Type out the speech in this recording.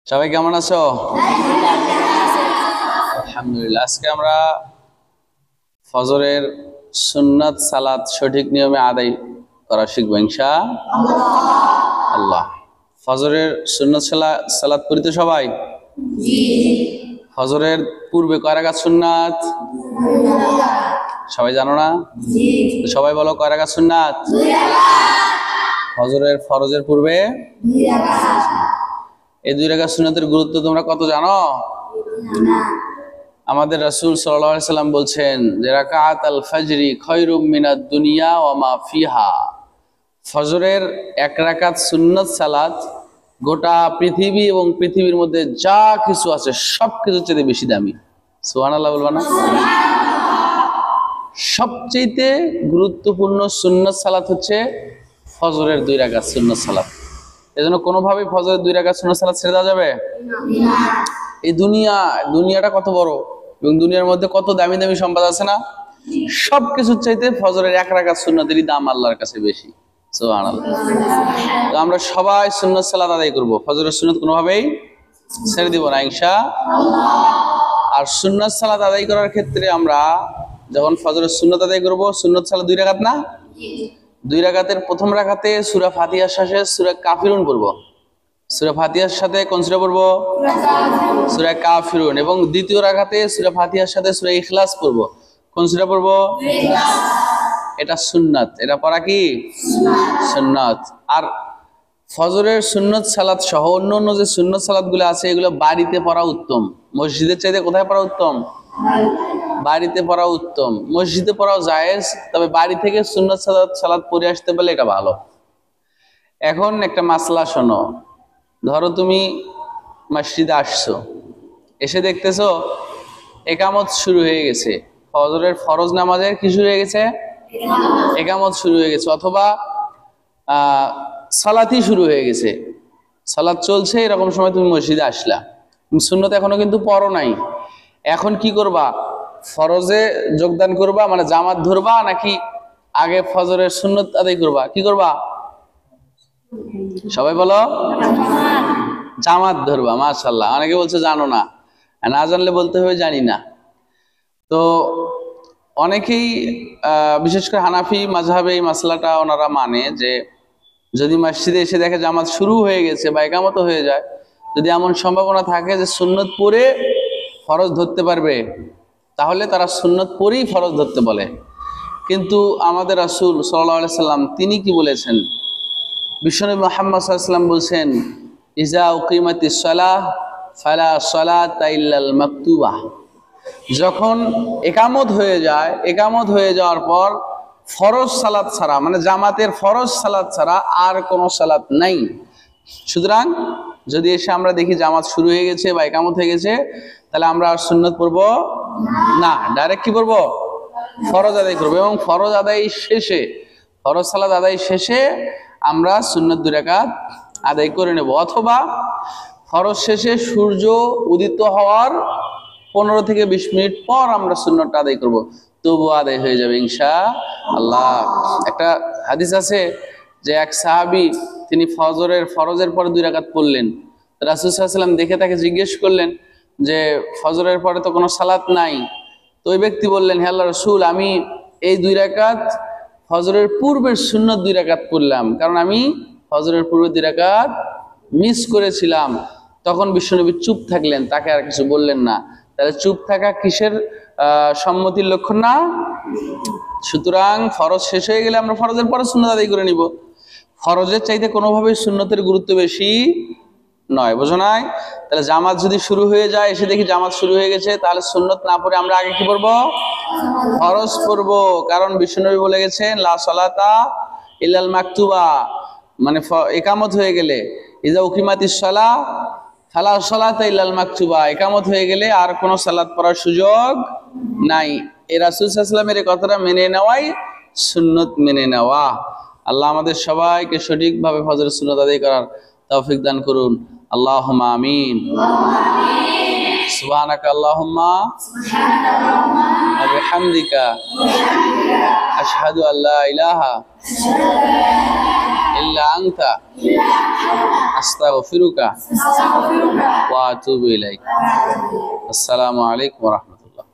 সবাই কেমন আছো? আলহামদুলিল্লাহ। আজকে আমরা ফজরের সুন্নাত সালাত সঠিক নিয়মে আদায় করা শিখবো ইনশাআল্লাহ। ফজরের সুন্নাত সালাত পড়ি তো সবাই? ফজরের পূর্বে কয় রাকাত সুন্নাত? সবাই জানো না? সবাই বলো কয় রাকাত সুন্নাত? ফজরের ফরজের পূর্বে এই 2 রাকাত সুন্নাতের গুরুত্ব তোমরা কত জানো? আমাদের রাসূল সাল্লাল্লাহু আলাইহি সাল্লাম বলছেন যে রাকাত আল ফজরি খায়রুম মিনাদ দুনিয়া ওয়া মা ফিহা। ফজরের 1 রাকাত সুন্নাত সালাত গোটা পৃথিবী এবং পৃথিবীর মধ্যে যা কিছু আছে সবকিছুর চেয়ে বেশি দামি। সুবহানাল্লাহ বলবা না? সবচেয়ে গুরুত্বপূর্ণ সুন্নাত সালাত হচ্ছে ফজরের 2 রাকাত সুন্নাত সালাত। এজন্য কোনোভাবেই ফজরের 2 রাকাত সুন্নাত সালাত ছেড়ে দেওয়া যাবে না। এই দুনিয়াটা কত বড় এবং দুনিয়ার মধ্যে কত দামি দামি সম্পদ আছে না? সবকিছুর চাইতে ফজরের 1 রাকাত সুন্নাতেরই দাম আল্লাহর কাছে বেশি। সুবহানাল্লাহ। তো আমরা সবাই সুন্নাত সালাত আদায় করব, ফজরের সুন্নাত কোনোভাবেই ছেড়ে দিব না ইনশাআল্লাহ। আর সুন্নাত সালাত আদায় করার ক্ষেত্রে আমরা যখন ফজরের সুন্নাত আদায় করব, সুন্নাত সালাত 2 রাকাত না? 2 রাকাতের প্রথম রাকাতে সূরা ফাতিহার শেষে সূরা কাফিরুন পড়ব। সূরা ফাতিহার সাথে কোন সূরা পড়ব? সূরা কাফিরুন। এবং দ্বিতীয় রাকাতে সূরা ফাতিহার সাথে সূরা ইখলাস পড়ব। কোন সূরা পড়ব? ইখলাস। এটা সুন্নাত, এটা পড়া কি সুন্নাত। আর ফজরের সুন্নাত সালাত সহ অন্য যে সুন্নাত সালাতগুলো আছে এগুলো বাড়িতে পড়া উত্তম। মসজিদের চাইতে কোথায় পড়া উত্তম? বাড়িতে পড়া উত্তম। মসজিদে পড়াও জায়েজ, তবে বাড়ি থেকে সুন্নাত সালাত পড়ে আসতে পারলে এটা ভালো। এখন একটা মাসলা শোনো। ধরো তুমি মসজিদে আসছো, এসে দেখতেছো একামত শুরু হয়ে গেছে, ফজরের ফরজ নামাজের কি শুরু হয়ে গেছে? একামত শুরু হয়ে গেছে, অথবা সালাতই শুরু হয়ে গেছে, সালাত চলছে, এরকম সময় তুমি মসজিদে আসলা, সুন্নত এখনো কিন্তু পড়ো নাই। এখন কি করবা? ফরজে যোগদান করবা, মানে জামাত ধরবা, নাকি আগে ফজরের সুন্নত আদায় করবা? কি করবা? সবাই বলো জামাত ধরবা। মাশাআল্লাহ। অনেকে বলছে জানো না, না জানলে বলতে হবে জানি না। তো অনেকেই বিশেষ করে হানাফি মাযহাবে এই মাসলাটা ওনারা মানে যে যদি মসজিদে এসে দেখে জামাত শুরু হয়ে গেছে বা ইকামত হয়ে যায়, যদি এমন সম্ভাবনা থাকে যে সুন্নত পড়ে ফরজ ধরতে পারবে, তাহলে তারা সুন্নত পড়েই ফরজ ধরতে বলে। কিন্তু আমাদের রাসূল সাল্লাল্লাহু আলাইহি সাল্লাম তিনি কি বলেছেন? বিশ্বনবী মুহাম্মদ সাল্লাল্লাহু আলাইহি সাল্লাম বলছেন ইজা উকিমাতিস সালাহ ফালা সালাতা ইল্লাল মাকতুবাহ। যখন একামত হয়ে যায়, একামত হয়ে যাওয়ার পর ফরজ সালাত ছাড়া, মানে জামাতের ফরজ সালাত ছাড়া আর কোনো সালাত নাই। সুতরাং যদি এসে আমরা দেখি জামাত শুরু হয়ে গেছে বা একামত হয়ে গেছে, তাহলে আমরা আর সুন্নত পড়বো না, ডাইরেক্ট কি করবো? ফরজ আদায় করবো। এবং ফরজ আদায় শেষে, ফরজ সালাত আদায় শেষে আমরা সুন্নত 2 রাকাত আদায় করে নেব, অথবা ফরজ শেষে সূর্য উদিত হওয়ার 15 থেকে 20 মিনিট পর আমরা সুন্নতটা আদায় করব, তবু আদায় হয়ে যাবে ইনশাআল্লাহ। একটা হাদিস আছে যে এক সাহাবী তিনি ফরজের পরে 2 রাকাত পড়লেন। রাসূল সাল্লাল্লাহু আলাইহি ওয়াসাল্লাম দেখে তাকে জিজ্ঞেস করলেন যে ফজরের পরে তো কোনো সালাত নাই। তো ওই ব্যক্তি বললেন, হে আল্লাহর রাসূল, আমি এই 2 রাকাত ফজরের পূর্বের সুন্নত 2 রাকাত পড়লাম, কারণ আমি ফজরের পূর্বে 2 রাকাত মিস করেছিলাম। তখন বিশ্বনবী চুপ থাকলেন, তাকে আর কিছু বললেন না। তাহলে চুপ থাকা কিসের সম্মতির লক্ষণ না? সুতরাং ফরজ শেষ হয়ে গেলে আমরা ফরজের পরে সুন্নত আদায় করে নিব। ফরজের চাইতে কোনোভাবেই সুন্নতের গুরুত্ব বেশি নয়, বোঝো নাই? তাহলে জামাত যদি শুরু হয়ে যায়, এসে দেখি জামাত শুরু হয়ে গেছে, তাহলে সুন্নত না পড়ে আমরা আগে কি পড়বো? ফরজ পড়বো। কারণ বিশ্বনবী বলে গেছেন লা সালাতা ইল্লাল মাকতুবা, মানে একামত হয়ে গেলে, ইজা উকিমাতিস সালাহ ফালা সালাতা ইল্লাল মাকতুবা, একামত হয়ে গেলে আর কোনো সালাত পড়ার সুযোগ নাই। এই রাসূল সাল্লাল্লাহু আলাইহি ওয়াসাল্লামের এই কথাটা মেনে নেওয়াই সুন্নত মেনে নেওয়া। আল্লাহ আমাদের সবাইকে সঠিকভাবে ফজরের সুন্নত আদায় করার তৌফিক দান করুন। আল্লাহুম্মা আমিন। সুবহানাকা আল্লাহুম্মা ওয়া বিহামদিকা আশহাদু আল্লা ইলাহা ইল্লা আনতা আস্তাগফিরুকা আতুবু ইলাইক। আসসালামু আলাইকুম ওয়া রাহমাতুল্লাহ।